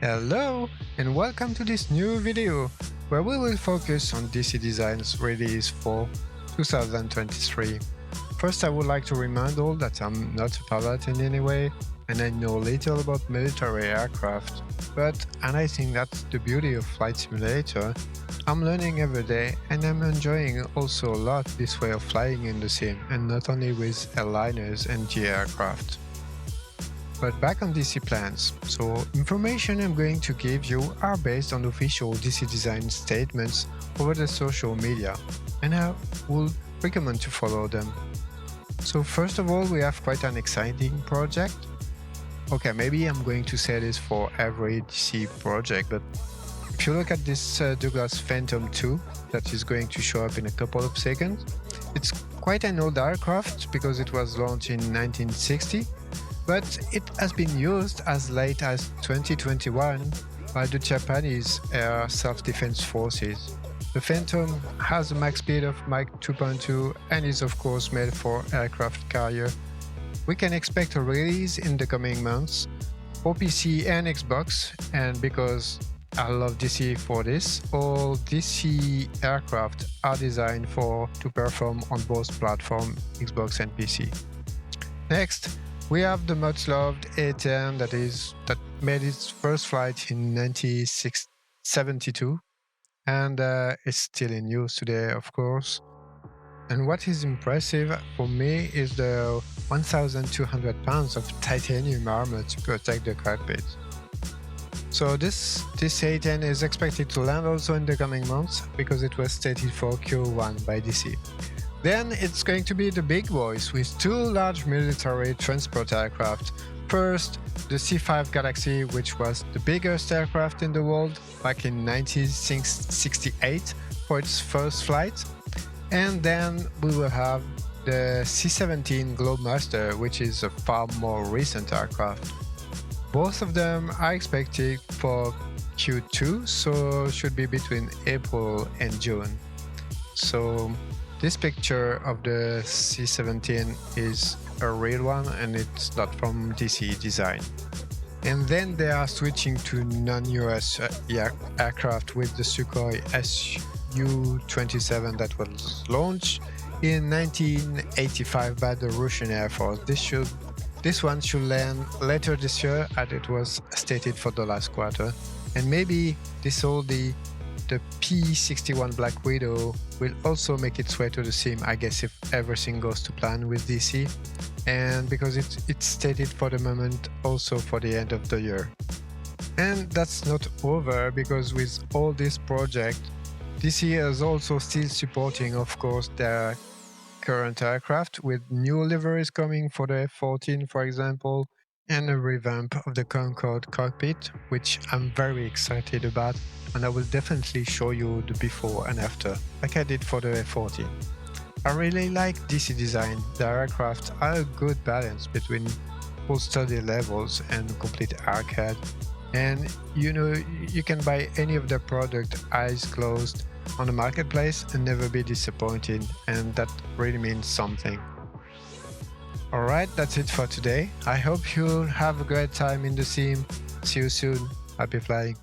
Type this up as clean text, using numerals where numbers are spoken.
Hello and welcome to this new video where we will focus on DC Design's release for 2023. First, I would like to remind all that I'm not a pilot in any way and I know little about military aircraft, and I think that's the beauty of Flight Simulator. I'm learning every day and I'm enjoying also a lot this way of flying in the sim, and not only with airliners and G aircraft. But back on DC plans, so information I'm going to give you are based on official DC Design statements over the social media, and I would recommend to follow them. So first of all, we have quite an exciting project. Okay, maybe I'm going to say this for every DC project, but if you look at this Douglas Phantom 2 that is going to show up in a couple of seconds, it's quite an old aircraft because it was launched in 1960. But it has been used as late as 2021 by the Japanese Air Self-Defense Forces. The Phantom has a max speed of Mach 2.2 and is of course made for aircraft carrier. We can expect a release in the coming months for PC and Xbox, and because I love DC for this, all DC aircraft are designed to perform on both platforms, Xbox and PC. Next, we have the much loved A10 that made its first flight in 1972 and is still in use today, of course. And what is impressive for me is the 1,200 pounds of titanium armor to protect the cockpit. So this A10 is expected to land also in the coming months because it was stated for Q1 by DC. Then it's going to be the big boys with two large military transport aircraft. First, the C-5 Galaxy, which was the biggest aircraft in the world back in 1968 for its first flight. And then we will have the C-17 Globemaster, which is a far more recent aircraft. Both of them are expected for Q2, so should be between April and June. So this picture of the C-17 is a real one and it's not from DC Design. And then they are switching to non-US aircraft with the Sukhoi Su-27 that was launched in 1985 by the Russian Air Force. This one should land later this year, as it was stated for the last quarter. And maybe the P-61 Black Widow will also make its way to the sim, I guess, if everything goes to plan with DC, and because it's stated for the moment also for the end of the year. And that's not over, because with all this project, DC is also still supporting, of course, their current aircraft with new liveries coming for the F-14, for example, and a revamp of the Concorde cockpit, which I'm very excited about, and I will definitely show you the before and after, like I did for the F-14. I really like DC Design. The aircraft are a good balance between full study levels and complete arcade, and you can buy any of their product eyes closed on the marketplace and never be disappointed, and that really means something. Alright, that's it for today. I hope you'll have a great time in the sim. See you soon. Happy flying.